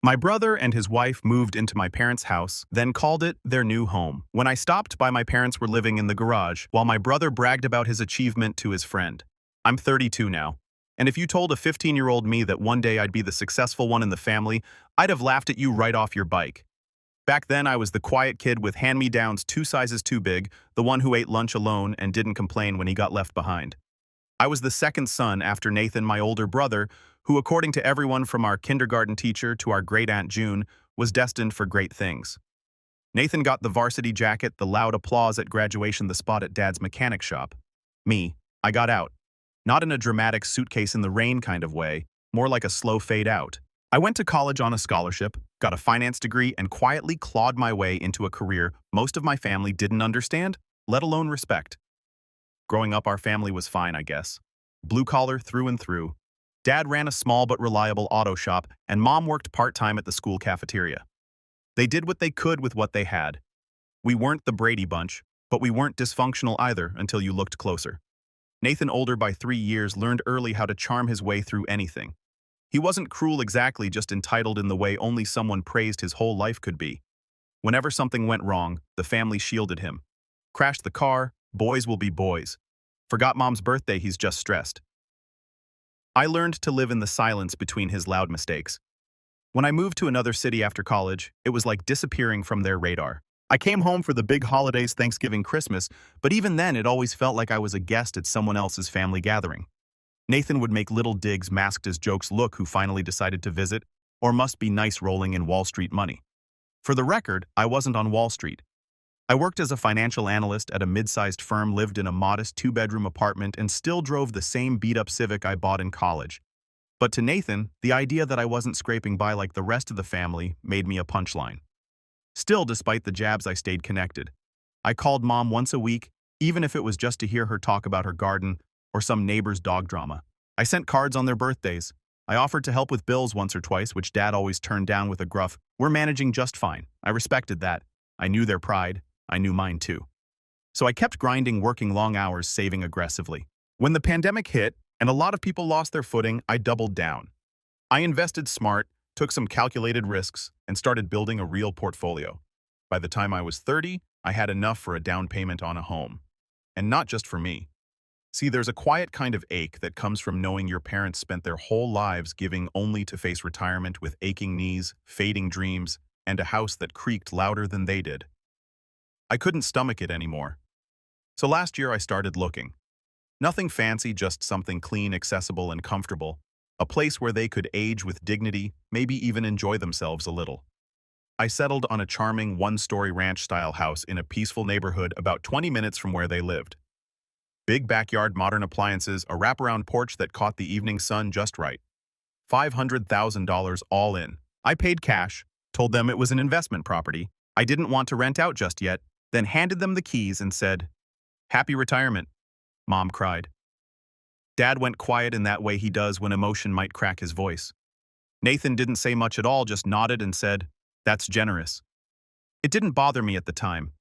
My brother and his wife moved into my parents' house, then called it their new home. When I stopped by, my parents were living in the garage, while my brother bragged about his achievement to his friend. I'm 32 now, and if you told a 15-year-old me that one day I'd be the successful one in the family, I'd have laughed at you right off your bike. Back then, I was the quiet kid with hand-me-downs 2 sizes too big, the one who ate lunch alone and didn't complain when he got left behind. I was the second son after Nathan, my older brother, who, according to everyone from our kindergarten teacher to our great-aunt June, was destined for great things. Nathan got the varsity jacket, the loud applause at graduation, the spot at Dad's mechanic shop. Me, I got out. Not in a dramatic suitcase in the rain kind of way, more like a slow fade out. I went to college on a scholarship, got a finance degree, and quietly clawed my way into a career most of my family didn't understand, let alone respect. Growing up, our family was fine, I guess. Blue-collar through and through. Dad ran a small but reliable auto shop, and Mom worked part-time at the school cafeteria. They did what they could with what they had. We weren't the Brady Bunch, but we weren't dysfunctional either until you looked closer. Nathan, older by 3 years, learned early how to charm his way through anything. He wasn't cruel exactly, just entitled in the way only someone praised his whole life could be. Whenever something went wrong, the family shielded him. Crashed the car, boys will be boys. Forgot Mom's birthday, he's just stressed. I learned to live in the silence between his loud mistakes. When I moved to another city after college, it was like disappearing from their radar. I came home for the big holidays, Thanksgiving, Christmas, but even then it always felt like I was a guest at someone else's family gathering. Nathan would make little digs masked as jokes. Look who finally decided to visit, or must be nice rolling in Wall Street money. For the record, I wasn't on Wall Street. I worked as a financial analyst at a mid-sized firm, lived in a modest 2-bedroom apartment, and still drove the same beat-up Civic I bought in college. But to Nathan, the idea that I wasn't scraping by like the rest of the family made me a punchline. Still, despite the jabs, I stayed connected. I called Mom once a week, even if it was just to hear her talk about her garden or some neighbor's dog drama. I sent cards on their birthdays. I offered to help with bills once or twice, which Dad always turned down with a gruff, "We're managing just fine." I respected that. I knew their pride. I knew mine too. So I kept grinding, working long hours, saving aggressively. When the pandemic hit, and a lot of people lost their footing, I doubled down. I invested smart, took some calculated risks, and started building a real portfolio. By the time I was 30, I had enough for a down payment on a home. And not just for me. See, there's a quiet kind of ache that comes from knowing your parents spent their whole lives giving only to face retirement with aching knees, fading dreams, and a house that creaked louder than they did. I couldn't stomach it anymore. So last year I started looking. Nothing fancy, just something clean, accessible, and comfortable. A place where they could age with dignity, maybe even enjoy themselves a little. I settled on a charming 1-story ranch-style house in a peaceful neighborhood about 20 minutes from where they lived. Big backyard, modern appliances, a wraparound porch that caught the evening sun just right. $500,000 all in. I paid cash, told them it was an investment property. I didn't want to rent out just yet, then handed them the keys and said, "Happy retirement," Mom cried. Dad went quiet in that way he does when emotion might crack his voice. Nathan didn't say much at all, just nodded and said, "That's generous." It didn't bother me at the time.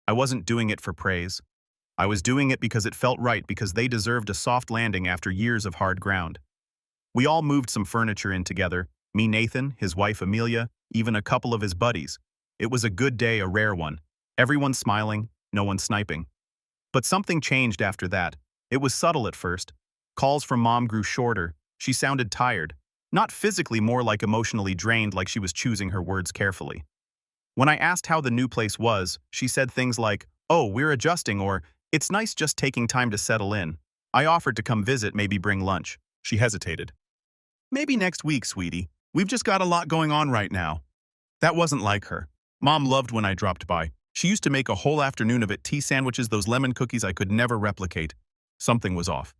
I wasn't doing it for praise. I was doing it because it felt right, because they deserved a soft landing after years of hard ground. We all moved some furniture in together, me, Nathan, his wife Amelia, even a couple of his buddies. It was a good day, a rare one. Everyone smiling, no one sniping. But something changed after that. It was subtle at first. Calls from Mom grew shorter. She sounded tired. Not physically, more like emotionally drained, like she was choosing her words carefully. When I asked how the new place was, she said things like, "Oh, we're adjusting," or "It's nice just taking time to settle in." I offered to come visit, maybe bring lunch. She hesitated. "Maybe next week, sweetie. We've just got a lot going on right now." That wasn't like her. Mom loved when I dropped by. She used to make a whole afternoon of it, tea sandwiches, those lemon cookies I could never replicate. Something was off.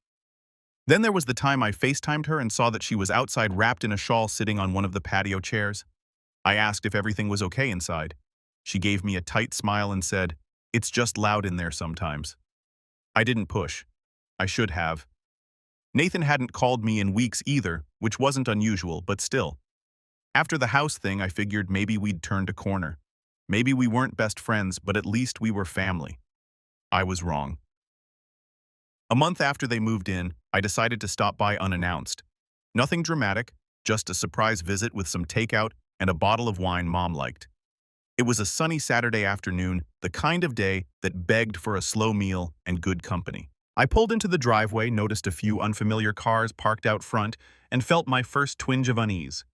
Then there was the time I FaceTimed her and saw that she was outside wrapped in a shawl sitting on one of the patio chairs. I asked if everything was okay inside. She gave me a tight smile and said, "It's just loud in there sometimes." I didn't push. I should have. Nathan hadn't called me in weeks either, which wasn't unusual, but still. After the house thing, I figured maybe we'd turned a corner. Maybe we weren't best friends, but at least we were family. I was wrong. A month after they moved in, I decided to stop by unannounced. Nothing dramatic, just a surprise visit with some takeout, and a bottle of wine Mom liked. It was a sunny Saturday afternoon, the kind of day that begged for a slow meal and good company. I pulled into the driveway, noticed a few unfamiliar cars parked out front, and felt my first twinge of unease.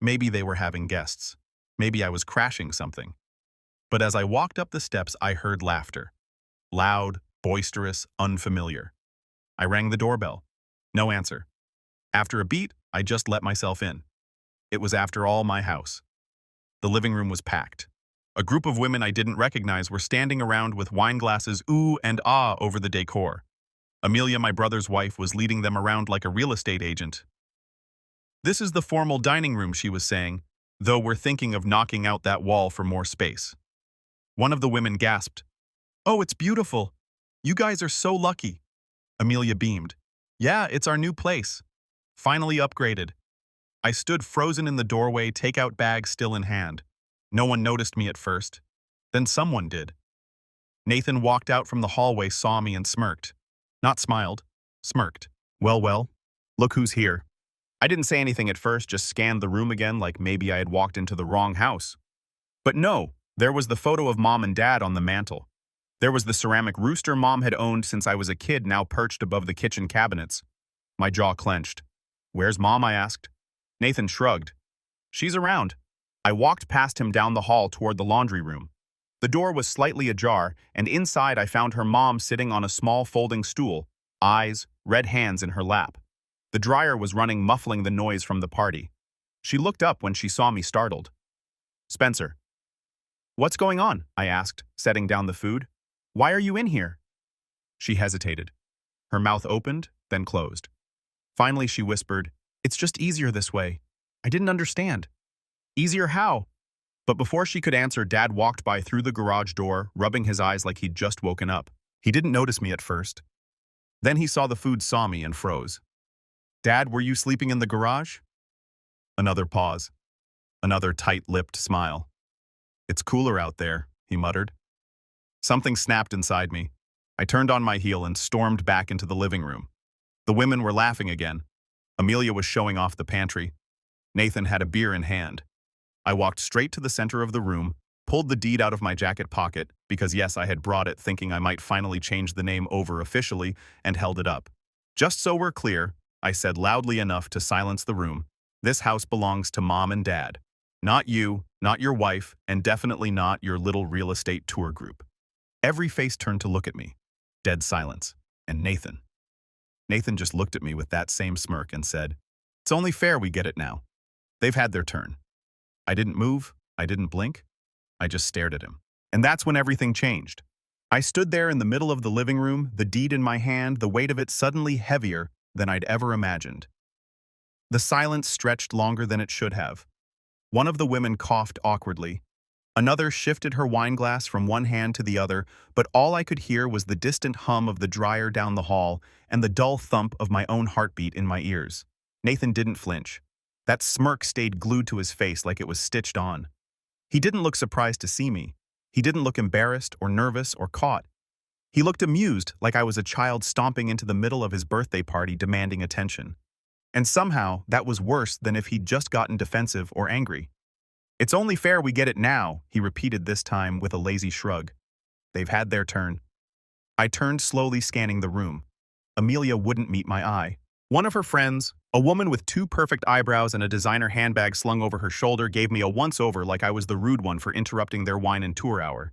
Maybe they were having guests. Maybe I was crashing something. But as I walked up the steps, I heard laughter. Loud, boisterous, unfamiliar. I rang the doorbell. No answer. After a beat, I just let myself in. It was, after all, my house. The living room was packed. A group of women I didn't recognize were standing around with wine glasses ooh and ah over the decor. Amelia, my brother's wife, was leading them around like a real estate agent. "This is the formal dining room," she was saying, "though we're thinking of knocking out that wall for more space." One of the women gasped, "Oh, it's beautiful. You guys are so lucky." Amelia beamed. "Yeah, it's our new place. Finally upgraded." I stood frozen in the doorway, takeout bag still in hand. No one noticed me at first. Then someone did. Nathan walked out from the hallway, saw me, and smirked. Not smiled, smirked. Well, look who's here." I didn't say anything at first, just scanned the room again like maybe I had walked into the wrong house. But no, there was the photo of Mom and Dad on the mantel. There was the ceramic rooster Mom had owned since I was a kid, now perched above the kitchen cabinets. My jaw clenched. "Where's Mom?" I asked. Nathan shrugged. "She's around." I walked past him down the hall toward the laundry room. The door was slightly ajar, and inside I found her mom sitting on a small folding stool, eyes, red hands in her lap. The dryer was running, muffling the noise from the party. She looked up when she saw me, startled. "Spencer." "What's going on?" I asked, setting down the food. "Why are you in here?" She hesitated. Her mouth opened, then closed. Finally, she whispered, "It's just easier this way." I didn't understand. "Easier how?" But before she could answer, Dad walked by through the garage door, rubbing his eyes like he'd just woken up. He didn't notice me at first. Then he saw the food, saw me, and froze. "Dad, were you sleeping in the garage?" Another pause. Another tight-lipped smile. "It's cooler out there," he muttered. Something snapped inside me. I turned on my heel and stormed back into the living room. The women were laughing again. Amelia was showing off the pantry. Nathan had a beer in hand. I walked straight to the center of the room, pulled the deed out of my jacket pocket, because yes, I had brought it thinking I might finally change the name over officially, and held it up. "Just so we're clear," I said loudly enough to silence the room, "this house belongs to Mom and Dad. Not you, not your wife, and definitely not your little real estate tour group." Every face turned to look at me. Dead silence. And Nathan. Nathan just looked at me with that same smirk and said, "It's only fair we get it now. They've had their turn." I didn't move. I didn't blink. I just stared at him. And that's when everything changed. I stood there in the middle of the living room, the deed in my hand, the weight of it suddenly heavier than I'd ever imagined. The silence stretched longer than it should have. One of the women coughed awkwardly. Another shifted her wine glass from one hand to the other, but all I could hear was the distant hum of the dryer down the hall and the dull thump of my own heartbeat in my ears. Nathan didn't flinch. That smirk stayed glued to his face like it was stitched on. He didn't look surprised to see me. He didn't look embarrassed or nervous or caught. He looked amused, like I was a child stomping into the middle of his birthday party demanding attention. And somehow, that was worse than if he'd just gotten defensive or angry. "It's only fair we get it now," he repeated, this time with a lazy shrug. "They've had their turn." I turned, slowly scanning the room. Amelia wouldn't meet my eye. One of her friends, a woman with 2 perfect eyebrows and a designer handbag slung over her shoulder, gave me a once-over like I was the rude one for interrupting their wine and tour hour.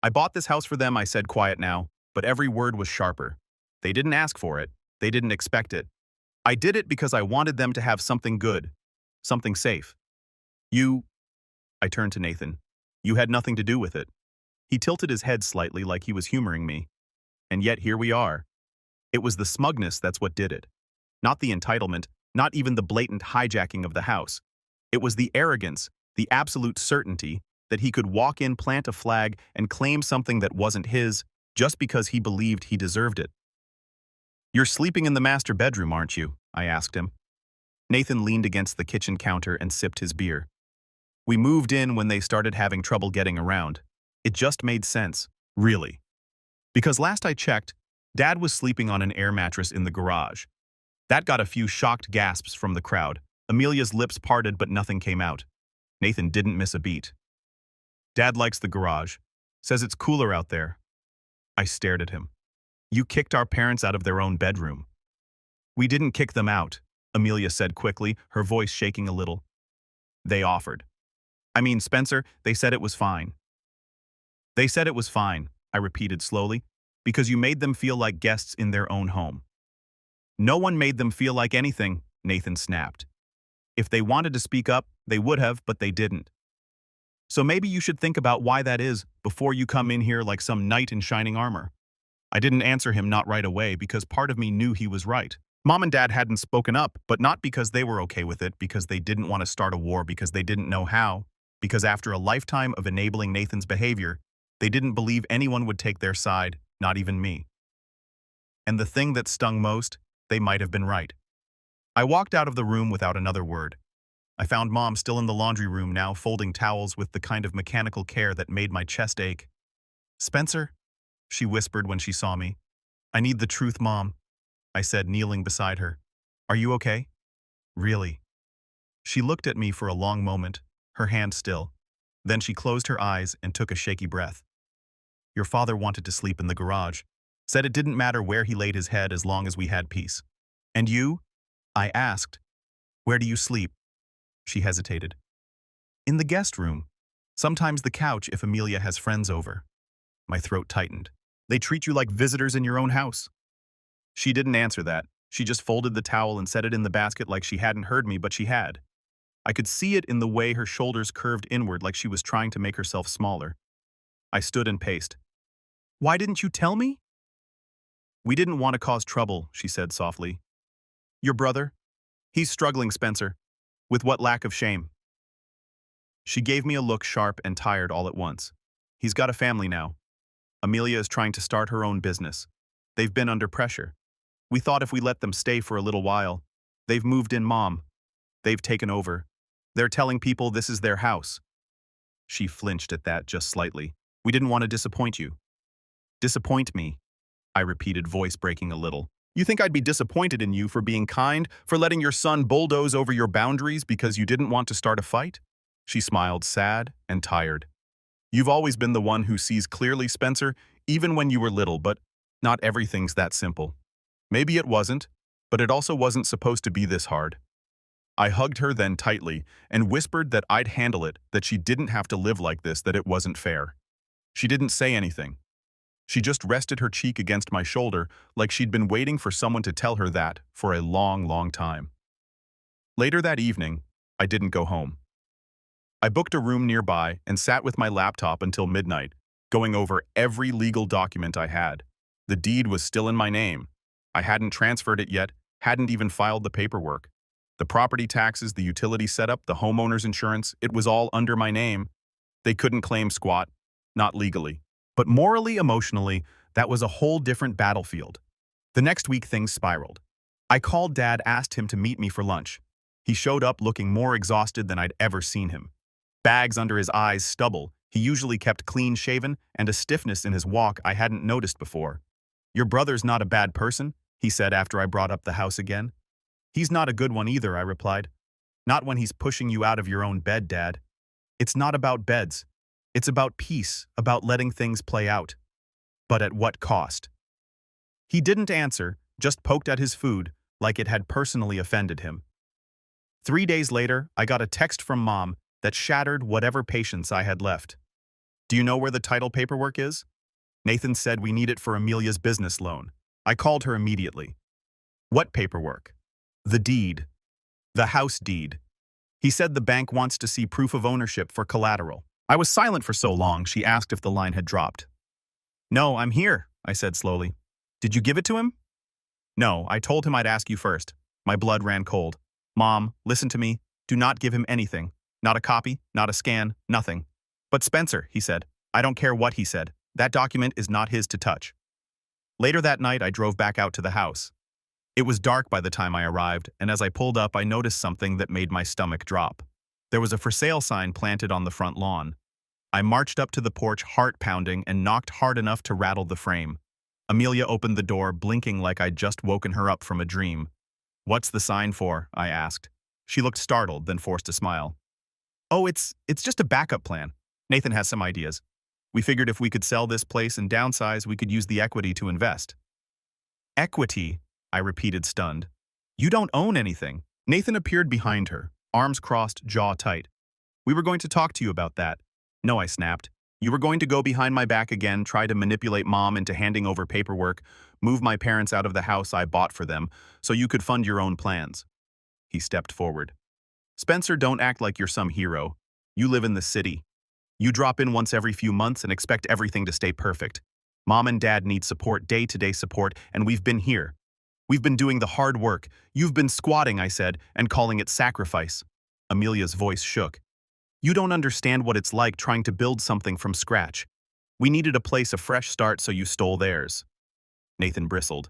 "I bought this house for them," I said, quiet now, but every word was sharper. They didn't ask for it. They didn't expect it. I did it because I wanted them to have something good, something safe. I turned to Nathan. "You had nothing to do with it." He tilted his head slightly like he was humoring me. And yet here we are. It was the smugness that's what did it. Not the entitlement, not even the blatant hijacking of the house. It was the arrogance, the absolute certainty that he could walk in, plant a flag, and claim something that wasn't his just because he believed he deserved it. "You're sleeping in the master bedroom, aren't you?" I asked him. Nathan leaned against the kitchen counter and sipped his beer. "We moved in when they started having trouble getting around. It just made sense, really. Because last I checked, Dad was sleeping on an air mattress in the garage." That got a few shocked gasps from the crowd. Amelia's lips parted, but nothing came out. Nathan didn't miss a beat. Dad likes the garage. Says it's cooler out there. I stared at him. You kicked our parents out of their own bedroom. We didn't kick them out, Amelia said quickly, her voice shaking a little. They offered. I mean, Spencer, they said it was fine. They said it was fine, I repeated slowly, because you made them feel like guests in their own home. No one made them feel like anything, Nathan snapped. If they wanted to speak up, they would have, but they didn't. So maybe you should think about why that is before you come in here like some knight in shining armor. I didn't answer him, not right away, because part of me knew he was right. Mom and Dad hadn't spoken up, but not because they were okay with it, because they didn't want to start a war, because they didn't know how, because after a lifetime of enabling Nathan's behavior, they didn't believe anyone would take their side, not even me. And the thing that stung most, they might have been right. I walked out of the room without another word. I found Mom still in the laundry room now, folding towels with the kind of mechanical care that made my chest ache. Spencer, she whispered when she saw me. I need the truth, Mom, I said, kneeling beside her. Are you okay? Really? She looked at me for a long moment, her hand still. Then she closed her eyes and took a shaky breath. Your father wanted to sleep in the garage. Said it didn't matter where he laid his head as long as we had peace. And you? I asked. Where do you sleep? She hesitated. In the guest room. Sometimes the couch if Amelia has friends over. My throat tightened. They treat you like visitors in your own house. She didn't answer that. She just folded the towel and set it in the basket like she hadn't heard me, but she had. I could see it in the way her shoulders curved inward like she was trying to make herself smaller. I stood and paced. Why didn't you tell me? We didn't want to cause trouble, she said softly. Your brother? He's struggling, Spencer. With what lack of shame? She gave me a look sharp and tired all at once. He's got a family now. Amelia is trying to start her own business. They've been under pressure. We thought if we let them stay for a little while. They've moved in, Mom. They've taken over. They're telling people this is their house. She flinched at that just slightly. We didn't want to disappoint you. Disappoint me, I repeated, voice breaking a little. You think I'd be disappointed in you for being kind, for letting your son bulldoze over your boundaries because you didn't want to start a fight? She smiled, sad and tired. You've always been the one who sees clearly, Spencer, even when you were little, but not everything's that simple. Maybe it wasn't, but it also wasn't supposed to be this hard. I hugged her then tightly and whispered that I'd handle it, that she didn't have to live like this, that it wasn't fair. She didn't say anything. She just rested her cheek against my shoulder like she'd been waiting for someone to tell her that for a long, long time. Later that evening, I didn't go home. I booked a room nearby and sat with my laptop until midnight, going over every legal document I had. The deed was still in my name. I hadn't transferred it yet, hadn't even filed the paperwork. The property taxes, the utility setup, the homeowner's insurance, it was all under my name. They couldn't claim squat, not legally. But morally, emotionally, that was a whole different battlefield. The next week, things spiraled. I called Dad, asked him to meet me for lunch. He showed up looking more exhausted than I'd ever seen him. Bags under his eyes, stubble. He usually kept clean-shaven, and a stiffness in his walk I hadn't noticed before. Your brother's not a bad person, he said after I brought up the house again. He's not a good one either, I replied. Not when he's pushing you out of your own bed, Dad. It's not about beds. It's about peace, about letting things play out. But at what cost? He didn't answer, just poked at his food, like it had personally offended him. 3 days later, I got a text from Mom that shattered whatever patience I had left. Do you know where the title paperwork is? Nathan said we need it for Amelia's business loan. I called her immediately. What paperwork? The deed. The house deed. He said the bank wants to see proof of ownership for collateral. I was silent for so long, she asked if the line had dropped. No, I'm here, I said slowly. Did you give it to him? No, I told him I'd ask you first. My blood ran cold. Mom, listen to me. Do not give him anything. Not a copy, not a scan, nothing. But Spencer, he said. I don't care what he said. That document is not his to touch. Later that night, I drove back out to the house. It was dark by the time I arrived, and as I pulled up, I noticed something that made my stomach drop. There was a for sale sign planted on the front lawn. I marched up to the porch, heart pounding, and knocked hard enough to rattle the frame. Amelia opened the door, blinking like I'd just woken her up from a dream. What's the sign for? I asked. She looked startled, then forced a smile. Oh, it's just a backup plan. Nathan has some ideas. We figured if we could sell this place and downsize, we could use the equity to invest. Equity, I repeated stunned. You don't own anything. Nathan appeared behind her, arms crossed, jaw tight. We were going to talk to you about that. No, I snapped. You were going to go behind my back again, try to manipulate Mom into handing over paperwork, move my parents out of the house I bought for them, so you could fund your own plans. He stepped forward. Spencer, don't act like you're some hero. You live in the city. You drop in once every few months and expect everything to stay perfect. Mom and Dad need support, day-to-day support, and we've been here. We've been doing the hard work. You've been squatting, I said, and calling it sacrifice. Amelia's voice shook. You don't understand what it's like trying to build something from scratch. We needed a place, a fresh start, so you stole theirs. Nathan bristled.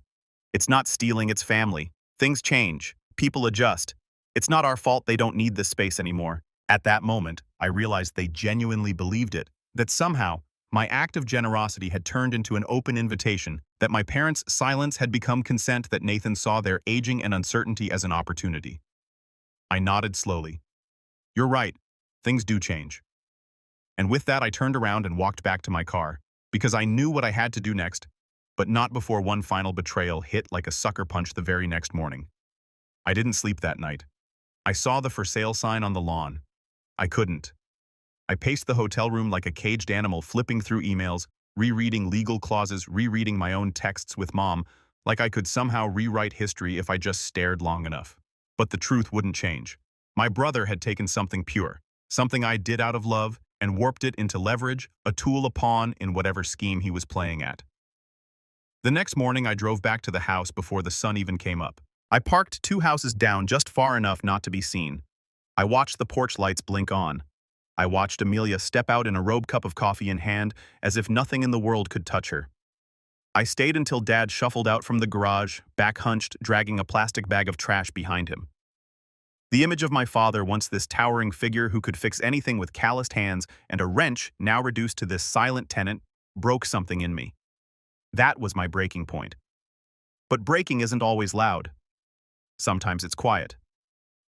It's not stealing, it's family. Things change. People adjust. It's not our fault they don't need this space anymore. At that moment, I realized they genuinely believed it, that somehow, my act of generosity had turned into an open invitation, that my parents' silence had become consent, that Nathan saw their aging and uncertainty as an opportunity. I nodded slowly. You're right. Things do change. And with that, I turned around and walked back to my car, because I knew what I had to do next, but not before one final betrayal hit like a sucker punch the very next morning. I didn't sleep that night. I saw the for sale sign on the lawn. I couldn't. I paced the hotel room like a caged animal, flipping through emails, rereading legal clauses, rereading my own texts with Mom, like I could somehow rewrite history if I just stared long enough. But the truth wouldn't change. My brother had taken something pure, something I did out of love, and warped it into leverage, a tool, a pawn in whatever scheme he was playing at. The next morning, I drove back to the house before the sun even came up. I parked 2 houses down just far enough not to be seen. I watched the porch lights blink on. I watched Amelia step out in a robe, cup of coffee in hand, as if nothing in the world could touch her. I stayed until Dad shuffled out from the garage, back hunched, dragging a plastic bag of trash behind him. The image of my father, once this towering figure who could fix anything with calloused hands and a wrench, now reduced to this silent tenant, broke something in me. That was my breaking point. But breaking isn't always loud. Sometimes it's quiet.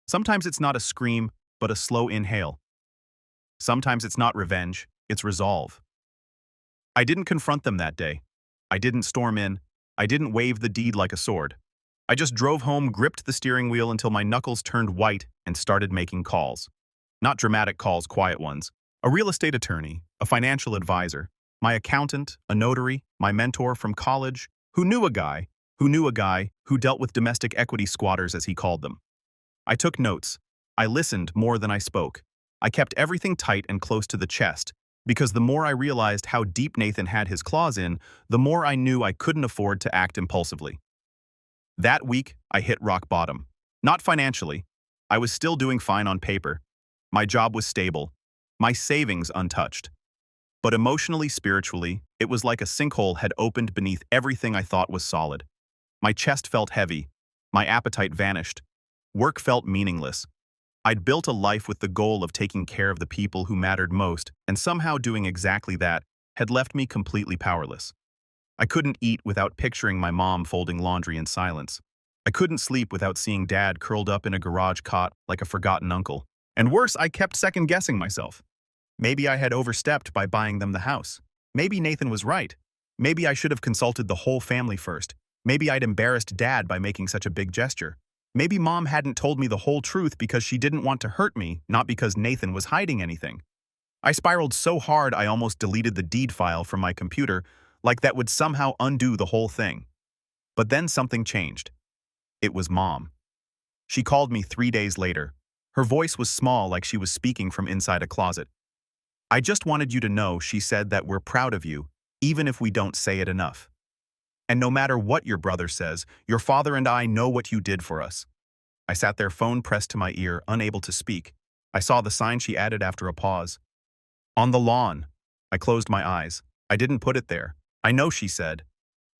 Sometimes it's not a scream, but a slow inhale. Sometimes it's not revenge, it's resolve. I didn't confront them that day. I didn't storm in. I didn't wave the deed like a sword. I just drove home, gripped the steering wheel until my knuckles turned white, and started making calls. Not dramatic calls, quiet ones. A real estate attorney, a financial advisor, my accountant, a notary, my mentor from college, who knew a guy who dealt with domestic equity squatters, as he called them. I took notes. I listened more than I spoke. I kept everything tight and close to the chest, because the more I realized how deep Nathan had his claws in, the more I knew I couldn't afford to act impulsively. That week, I hit rock bottom. Not financially. I was still doing fine on paper. My job was stable. My savings untouched. But emotionally, spiritually, it was like a sinkhole had opened beneath everything I thought was solid. My chest felt heavy. My appetite vanished. Work felt meaningless. I'd built a life with the goal of taking care of the people who mattered most, and somehow doing exactly that had left me completely powerless. I couldn't eat without picturing my mom folding laundry in silence. I couldn't sleep without seeing Dad curled up in a garage cot like a forgotten uncle. And worse, I kept second-guessing myself. Maybe I had overstepped by buying them the house. Maybe Nathan was right. Maybe I should have consulted the whole family first. Maybe I'd embarrassed Dad by making such a big gesture. Maybe Mom hadn't told me the whole truth because she didn't want to hurt me, not because Nathan was hiding anything. I spiraled so hard I almost deleted the deed file from my computer, like that would somehow undo the whole thing. But then something changed. It was Mom. She called me 3 days later. Her voice was small, like she was speaking from inside a closet. I just wanted you to know, she said, that we're proud of you, even if we don't say it enough. And no matter what your brother says, your father and I know what you did for us. I sat there, phone pressed to my ear, unable to speak. I saw the sign she added after a pause. On the lawn. I closed my eyes. I didn't put it there. I know, she said.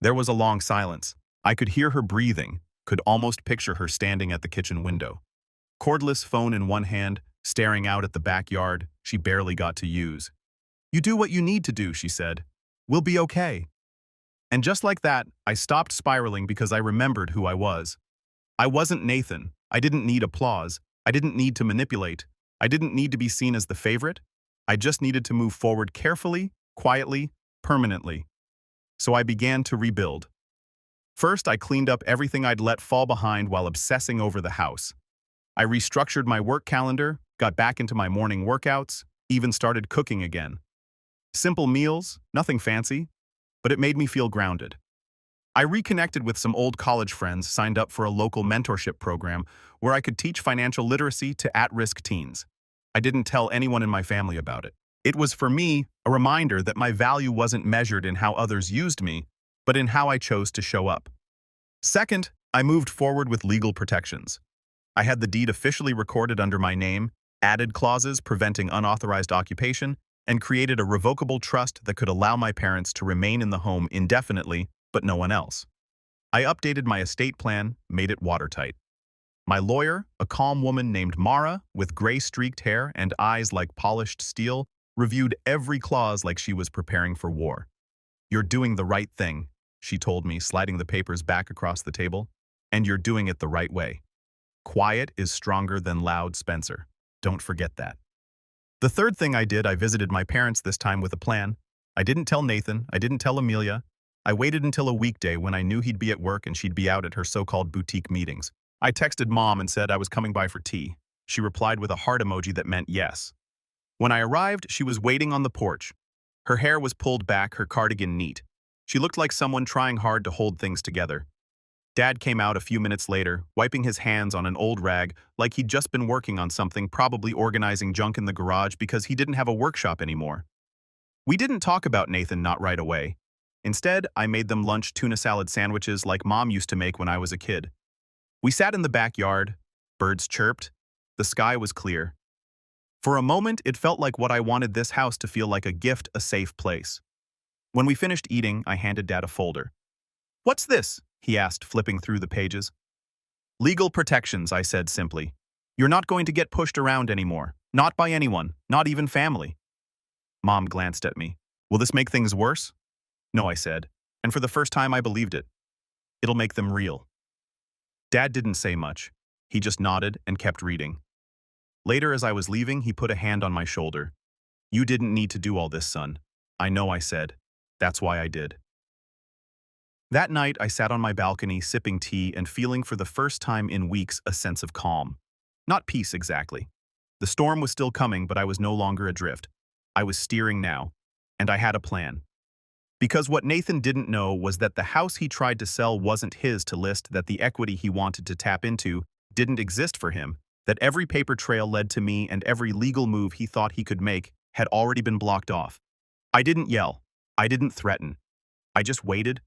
There was a long silence. I could hear her breathing, could almost picture her standing at the kitchen window. Cordless phone in one hand, staring out at the backyard she barely got to use. You do what you need to do, she said. We'll be okay. And just like that, I stopped spiraling because I remembered who I was. I wasn't Nathan. I didn't need applause. I didn't need to manipulate. I didn't need to be seen as the favorite. I just needed to move forward carefully, quietly, permanently. So I began to rebuild. First, I cleaned up everything I'd let fall behind while obsessing over the house. I restructured my work calendar, got back into my morning workouts, even started cooking again. Simple meals, nothing fancy, but it made me feel grounded. I reconnected with some old college friends, signed up for a local mentorship program where I could teach financial literacy to at-risk teens. I didn't tell anyone in my family about it. It was, for me, a reminder that my value wasn't measured in how others used me, but in how I chose to show up. Second, I moved forward with legal protections. I had the deed officially recorded under my name, added clauses preventing unauthorized occupation, and created a revocable trust that could allow my parents to remain in the home indefinitely, but no one else. I updated my estate plan, made it watertight. My lawyer, a calm woman named Mara, with gray-streaked hair and eyes like polished steel, reviewed every clause like she was preparing for war. "You're doing the right thing," she told me, sliding the papers back across the table. "And you're doing it the right way. Quiet is stronger than loud, Spencer. Don't forget that." The third thing I did, I visited my parents, this time with a plan. I didn't tell Nathan, I didn't tell Amelia. I waited until a weekday when I knew he'd be at work and she'd be out at her so-called boutique meetings. I texted Mom and said I was coming by for tea. She replied with a heart emoji that meant yes. When I arrived, she was waiting on the porch. Her hair was pulled back, her cardigan neat. She looked like someone trying hard to hold things together. Dad came out a few minutes later, wiping his hands on an old rag like he'd just been working on something, probably organizing junk in the garage because he didn't have a workshop anymore. We didn't talk about Nathan, not right away. Instead, I made them lunch tuna salad sandwiches like Mom used to make when I was a kid. We sat in the backyard, birds chirped, the sky was clear. For a moment, it felt like what I wanted this house to feel like: a gift, a safe place. When we finished eating, I handed Dad a folder. "What's this?" he asked, flipping through the pages. "Legal protections," I said simply. "You're not going to get pushed around anymore. Not by anyone, not even family." Mom glanced at me. "Will this make things worse?" "No," I said, and for the first time I believed it. "It'll make them real." Dad didn't say much. He just nodded and kept reading. Later, as I was leaving, he put a hand on my shoulder. "You didn't need to do all this, son." "I know," I said. "That's why I did." That night, I sat on my balcony, sipping tea and feeling for the first time in weeks a sense of calm. Not peace exactly. The storm was still coming, but I was no longer adrift. I was steering now, and I had a plan. Because what Nathan didn't know was that the house he tried to sell wasn't his to list, that the equity he wanted to tap into didn't exist for him, that every paper trail led to me and every legal move he thought he could make had already been blocked off. I didn't yell. I didn't threaten. I just waited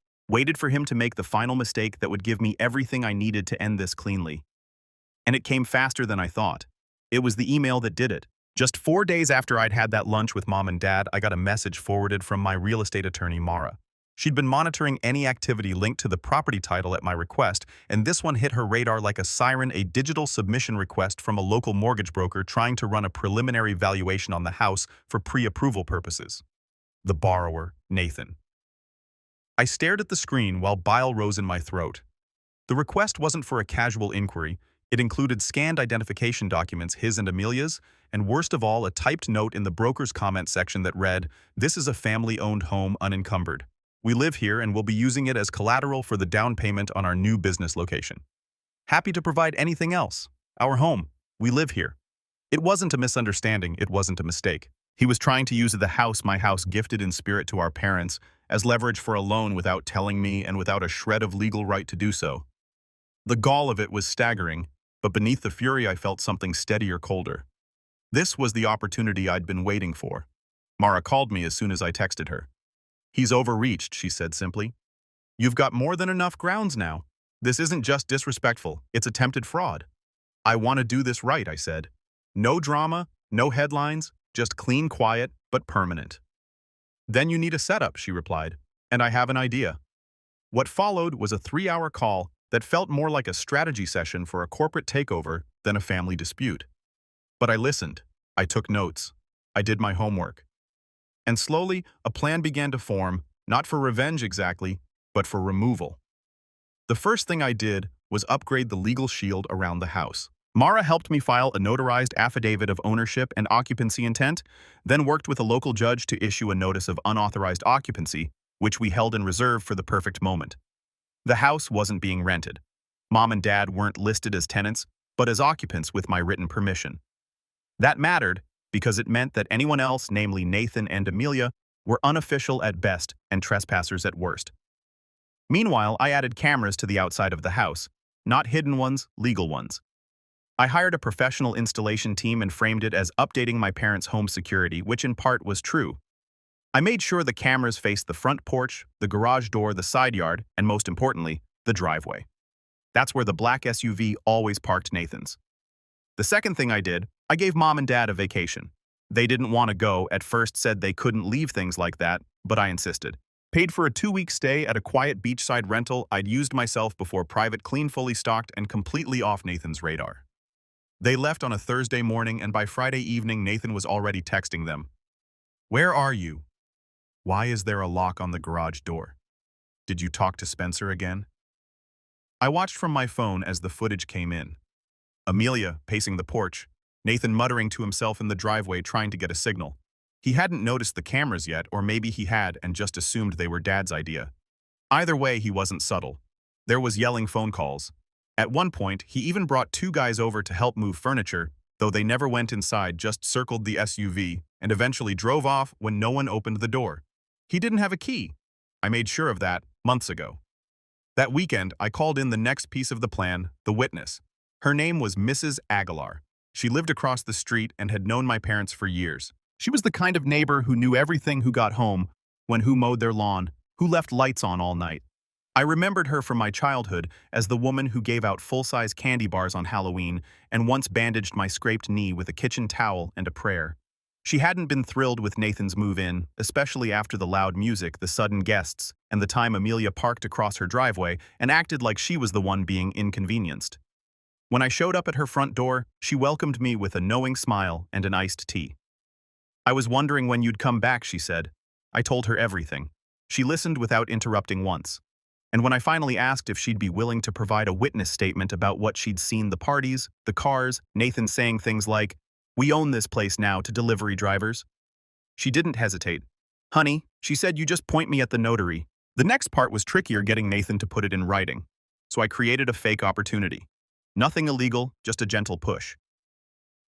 for him to make the final mistake that would give me everything I needed to end this cleanly. And it came faster than I thought. It was the email that did it. Just 4 days after I'd had that lunch with Mom and Dad, I got a message forwarded from my real estate attorney, Mara. She'd been monitoring any activity linked to the property title at my request, and this one hit her radar like a siren: a digital submission request from a local mortgage broker trying to run a preliminary valuation on the house for pre-approval purposes. The borrower, Nathan. I stared at the screen while bile rose in my throat. The request wasn't for a casual inquiry. It included scanned identification documents, his and Amelia's, and worst of all, a typed note in the broker's comment section that read, "This is a family-owned home, unencumbered. We live here and will be using it as collateral for the down payment on our new business location. Happy to provide anything else. Our home. We live here." It wasn't a misunderstanding. It wasn't a mistake. He was trying to use the house, my house gifted in spirit to our parents, as leverage for a loan without telling me and without a shred of legal right to do so. The gall of it was staggering, but beneath the fury I felt something steadier, colder. This was the opportunity I'd been waiting for. Mara called me as soon as I texted her. "He's overreached," she said simply. "You've got more than enough grounds now. This isn't just disrespectful, it's attempted fraud." "I want to do this right," I said. "No drama, no headlines, just clean, quiet, but permanent." "Then you need a setup," she replied, "and I have an idea." What followed was a 3-hour call that felt more like a strategy session for a corporate takeover than a family dispute. But I listened. I took notes. I did my homework. And slowly, a plan began to form, not for revenge exactly, but for removal. The first thing I did was upgrade the legal shield around the house. Mara helped me file a notarized affidavit of ownership and occupancy intent, then worked with a local judge to issue a notice of unauthorized occupancy, which we held in reserve for the perfect moment. The house wasn't being rented. Mom and Dad weren't listed as tenants, but as occupants with my written permission. That mattered because it meant that anyone else, namely Nathan and Amelia, were unofficial at best and trespassers at worst. Meanwhile, I added cameras to the outside of the house, not hidden ones, legal ones. I hired a professional installation team and framed it as updating my parents' home security, which in part was true. I made sure the cameras faced the front porch, the garage door, the side yard, and most importantly, the driveway. That's where the black SUV always parked Nathan's. The second thing I did, I gave Mom and Dad a vacation. They didn't want to go, at first said they couldn't leave things like that, but I insisted. Paid for a 2-week stay at a quiet beachside rental I'd used myself before, private, clean, fully stocked, and completely off Nathan's radar. They left on a Thursday morning, and by Friday evening Nathan was already texting them. "Where are you? Why is there a lock on the garage door? Did you talk to Spencer again?" I watched from my phone as the footage came in. Amelia pacing the porch, Nathan muttering to himself in the driveway trying to get a signal. He hadn't noticed the cameras yet, or maybe he had and just assumed they were Dad's idea. Either way, he wasn't subtle. There was yelling phone calls. At one point, he even brought 2 guys over to help move furniture, though they never went inside, just circled the SUV, and eventually drove off when no one opened the door. He didn't have a key. I made sure of that months ago. That weekend, I called in the next piece of the plan, the witness. Her name was Mrs. Aguilar. She lived across the street and had known my parents for years. She was the kind of neighbor who knew everything: who got home, who mowed their lawn, who left lights on all night. I remembered her from my childhood as the woman who gave out full-size candy bars on Halloween and once bandaged my scraped knee with a kitchen towel and a prayer. She hadn't been thrilled with Nathan's move-in, especially after the loud music, the sudden guests, and the time Amelia parked across her driveway and acted like she was the one being inconvenienced. When I showed up at her front door, she welcomed me with a knowing smile and an iced tea. "I was wondering when you'd come back," she said. I told her everything. She listened without interrupting once. And when I finally asked if she'd be willing to provide a witness statement about what she'd seen, the parties, the cars, Nathan saying things like, "We own this place now," to delivery drivers, she didn't hesitate. "Honey," she said, "you just point me at the notary." The next part was trickier, getting Nathan to put it in writing. So I created a fake opportunity. Nothing illegal, just a gentle push.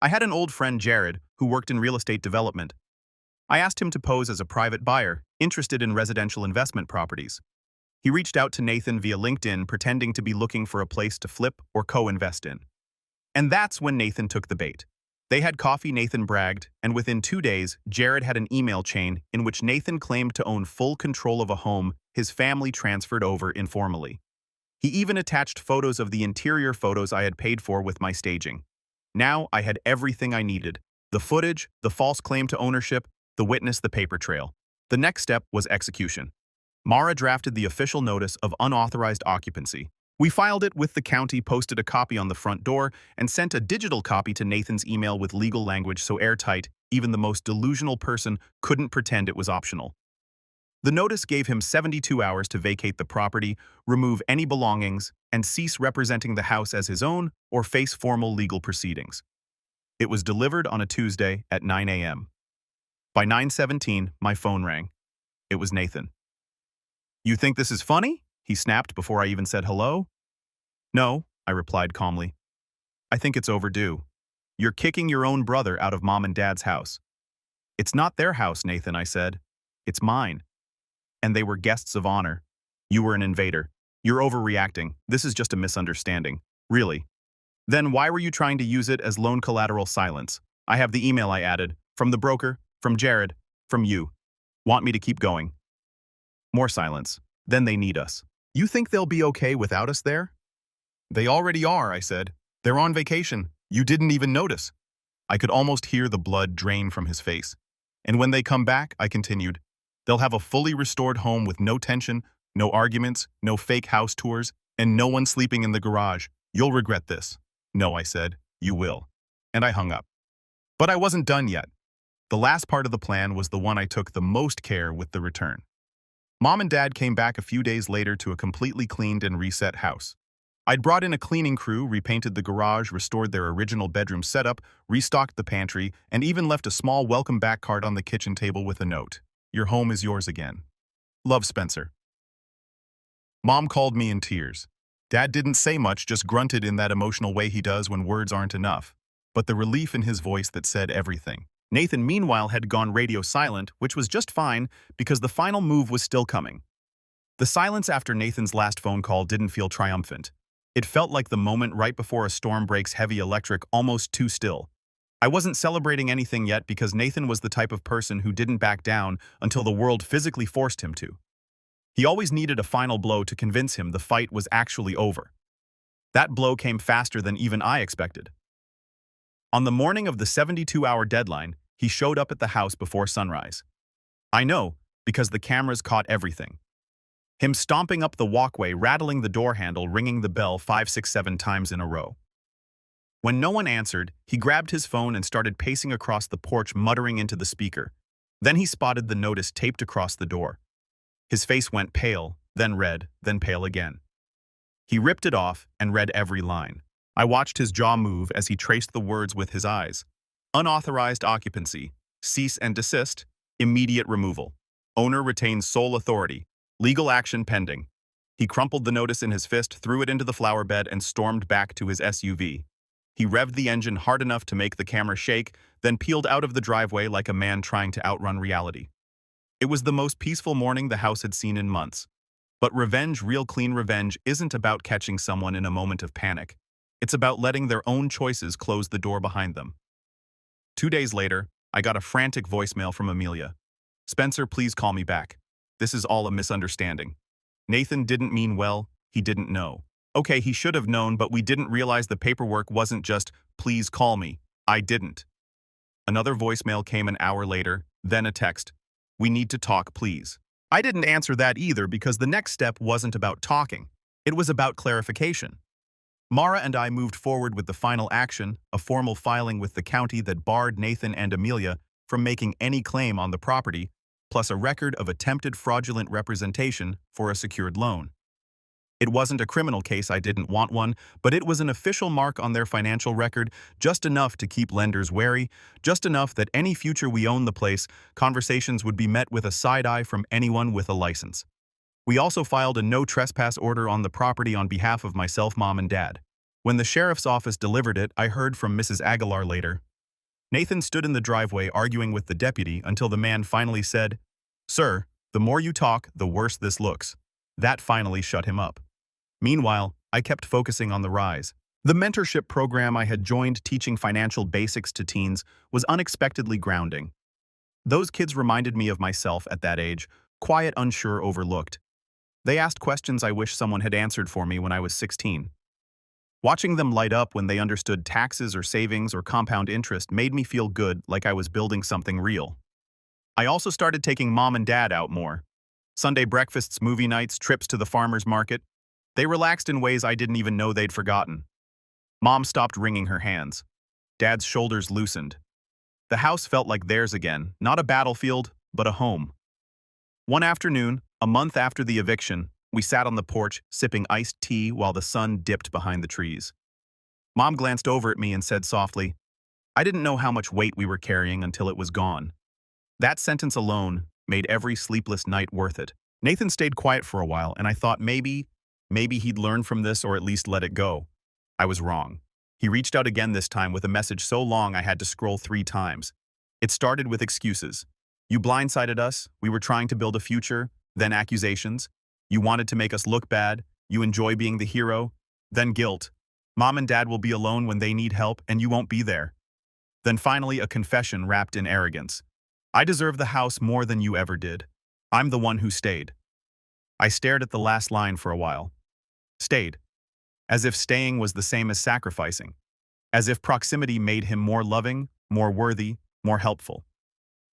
I had an old friend, Jared, who worked in real estate development. I asked him to pose as a private buyer, interested in residential investment properties. He reached out to Nathan via LinkedIn, pretending to be looking for a place to flip or co-invest in. And that's when Nathan took the bait. They had coffee, Nathan bragged, and within 2 days, Jared had an email chain in which Nathan claimed to own full control of a home his family transferred over informally. He even attached photos of the interior, photos I had paid for with my staging. Now I had everything I needed: the footage, the false claim to ownership, the witness, the paper trail. The next step was execution. Mara drafted the official notice of unauthorized occupancy. We filed it with the county, posted a copy on the front door, and sent a digital copy to Nathan's email with legal language so airtight, even the most delusional person couldn't pretend it was optional. The notice gave him 72 hours to vacate the property, remove any belongings, and cease representing the house as his own or face formal legal proceedings. It was delivered on a Tuesday at 9 a.m. By 9:17, my phone rang. It was Nathan. "You think this is funny?" he snapped before I even said hello. "No," I replied calmly. "I think it's overdue. You're kicking your own brother out of Mom and Dad's house." "It's not their house, Nathan," I said. "It's mine. And they were guests of honor. You were an invader. You're overreacting. This is just a misunderstanding. Really." "Then why were you trying to use it as loan collateral?" "Silence. I have the email," I added. "From the broker, from Jared, from you. Want me to keep going?" More silence. "Then they need us. You think they'll be okay without us there?" "They already are," I said. "They're on vacation. You didn't even notice." I could almost hear the blood drain from his face. "And when they come back," I continued, "they'll have a fully restored home with no tension, no arguments, no fake house tours, and no one sleeping in the garage. You'll regret this." "No," I said, "you will." And I hung up. But I wasn't done yet. The last part of the plan was the one I took the most care with: the return. Mom and Dad came back a few days later to a completely cleaned and reset house. I'd brought in a cleaning crew, repainted the garage, restored their original bedroom setup, restocked the pantry, and even left a small welcome back card on the kitchen table with a note. Your home is yours again. Love, Spencer. Mom called me in tears. Dad didn't say much, just grunted in that emotional way he does when words aren't enough. But the relief in his voice that said everything. Nathan, meanwhile, had gone radio silent, which was just fine because the final move was still coming. The silence after Nathan's last phone call didn't feel triumphant. It felt like the moment right before a storm breaks heavy electric, almost too still. I wasn't celebrating anything yet because Nathan was the type of person who didn't back down until the world physically forced him to. He always needed a final blow to convince him the fight was actually over. That blow came faster than even I expected. On the morning of the 72-hour deadline, he showed up at the house before sunrise. I know, because the cameras caught everything. Him stomping up the walkway, rattling the door handle, ringing the bell 5, 6, 7 times in a row. When no one answered, he grabbed his phone and started pacing across the porch, muttering into the speaker. Then he spotted the notice taped across the door. His face went pale, then red, then pale again. He ripped it off and read every line. I watched his jaw move as he traced the words with his eyes. Unauthorized occupancy, cease and desist, immediate removal. Owner retains sole authority, legal action pending. He crumpled the notice in his fist, threw it into the flower bed, and stormed back to his SUV. He revved the engine hard enough to make the camera shake, then peeled out of the driveway like a man trying to outrun reality. It was the most peaceful morning the house had seen in months. But revenge, real clean revenge, isn't about catching someone in a moment of panic. It's about letting their own choices close the door behind them. 2 days later, I got a frantic voicemail from Amelia. Spencer, please call me back. This is all a misunderstanding. Nathan didn't mean well, he didn't know. Okay, he should have known, but we didn't realize the paperwork wasn't just, please call me. I didn't. Another voicemail came an hour later, then a text. We need to talk, please. I didn't answer that either because the next step wasn't about talking. It was about clarification. Mara and I moved forward with the final action, a formal filing with the county that barred Nathan and Amelia from making any claim on the property, plus a record of attempted fraudulent representation for a secured loan. It wasn't a criminal case, I didn't want one, but it was an official mark on their financial record, just enough to keep lenders wary, just enough that any future we own the place, conversations would be met with a side eye from anyone with a license. We also filed a no trespass order on the property on behalf of myself, Mom, and Dad. When the sheriff's office delivered it, I heard from Mrs. Aguilar later. Nathan stood in the driveway arguing with the deputy until the man finally said, Sir, the more you talk, the worse this looks. That finally shut him up. Meanwhile, I kept focusing on the rise. The mentorship program I had joined teaching financial basics to teens was unexpectedly grounding. Those kids reminded me of myself at that age, quiet, unsure, overlooked. They asked questions I wish someone had answered for me when I was 16. Watching them light up when they understood taxes or savings or compound interest made me feel good, like I was building something real. I also started taking Mom and Dad out more. Sunday breakfasts, movie nights, trips to the farmer's market. They relaxed in ways I didn't even know they'd forgotten. Mom stopped wringing her hands. Dad's shoulders loosened. The house felt like theirs again, not a battlefield, but a home. One afternoon, a month after the eviction, we sat on the porch, sipping iced tea while the sun dipped behind the trees. Mom glanced over at me and said softly, I didn't know how much weight we were carrying until it was gone. That sentence alone made every sleepless night worth it. Nathan stayed quiet for a while, and I thought maybe he'd learn from this or at least let it go. I was wrong. He reached out again this time with a message so long I had to scroll 3 times. It started with excuses. You blindsided us, we were trying to build a future, then accusations. You wanted to make us look bad, you enjoy being the hero, then guilt. Mom and Dad will be alone when they need help and you won't be there. Then finally a confession wrapped in arrogance. I deserve the house more than you ever did. I'm the one who stayed. I stared at the last line for a while. Stayed. As if staying was the same as sacrificing. As if proximity made him more loving, more worthy, more helpful.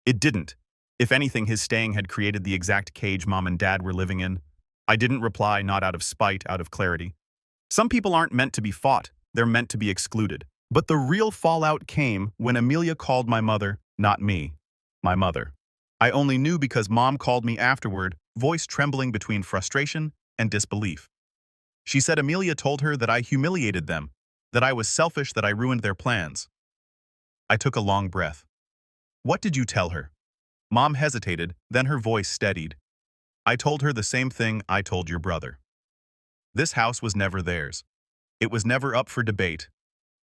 It didn't. If anything, his staying had created the exact cage Mom and Dad were living in. I didn't reply, not out of spite, out of clarity. Some people aren't meant to be fought, they're meant to be excluded. But the real fallout came when Amelia called my mother, not me, my mother. I only knew because Mom called me afterward, voice trembling between frustration and disbelief. She said Amelia told her that I humiliated them, that I was selfish, that I ruined their plans. I took a long breath. What did you tell her? Mom hesitated, then her voice steadied. I told her the same thing I told your brother. This house was never theirs. It was never up for debate.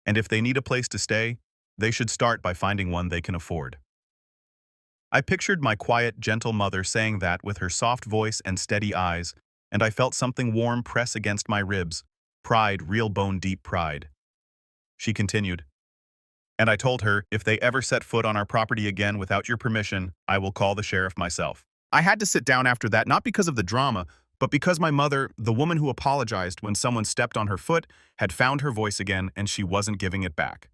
And if they need a place to stay, they should start by finding one they can afford. I pictured my quiet, gentle mother saying that with her soft voice and steady eyes, and I felt something warm press against my ribs. Pride, real bone-deep pride. She continued, and I told her, if they ever set foot on our property again without your permission, I will call the sheriff myself. I had to sit down after that, not because of the drama, but because my mother, the woman who apologized when someone stepped on her foot, had found her voice again and she wasn't giving it back.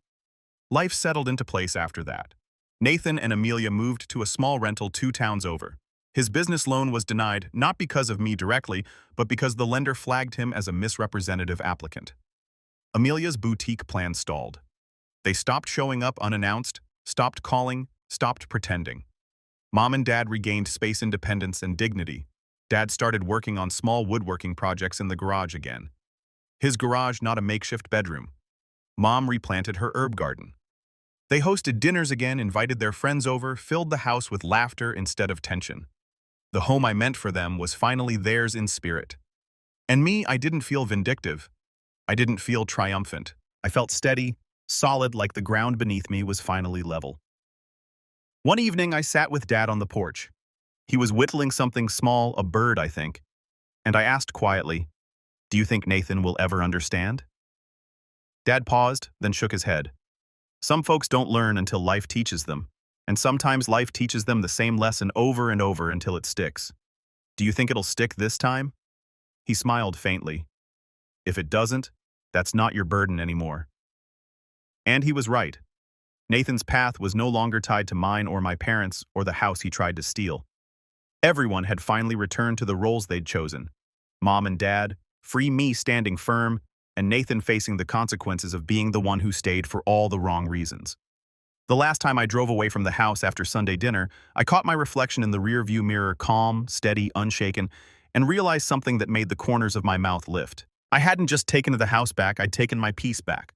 Life settled into place after that. Nathan and Amelia moved to a small rental 2 towns over. His business loan was denied not because of me directly, but because the lender flagged him as a misrepresentative applicant. Amelia's boutique plan stalled. They stopped showing up unannounced, stopped calling, stopped pretending. Mom and Dad regained space independence and dignity. Dad started working on small woodworking projects in the garage again. His garage, not a makeshift bedroom. Mom replanted her herb garden. They hosted dinners again, invited their friends over, filled the house with laughter instead of tension. The home I meant for them was finally theirs in spirit. And me, I didn't feel vindictive. I didn't feel triumphant. I felt steady, solid, like the ground beneath me was finally level. One evening, I sat with Dad on the porch. He was whittling something small, a bird, I think, and I asked quietly, "Do you think Nathan will ever understand?" Dad paused, then shook his head. Some folks don't learn until life teaches them, and sometimes life teaches them the same lesson over and over until it sticks. Do you think it'll stick this time? He smiled faintly. If it doesn't, that's not your burden anymore. And he was right. Nathan's path was no longer tied to mine or my parents or the house he tried to steal. Everyone had finally returned to the roles they'd chosen. Mom and Dad, free me standing firm, and Nathan facing the consequences of being the one who stayed for all the wrong reasons. The last time I drove away from the house after Sunday dinner, I caught my reflection in the rearview mirror, calm, steady, unshaken, and realized something that made the corners of my mouth lift. I hadn't just taken the house back, I'd taken my peace back.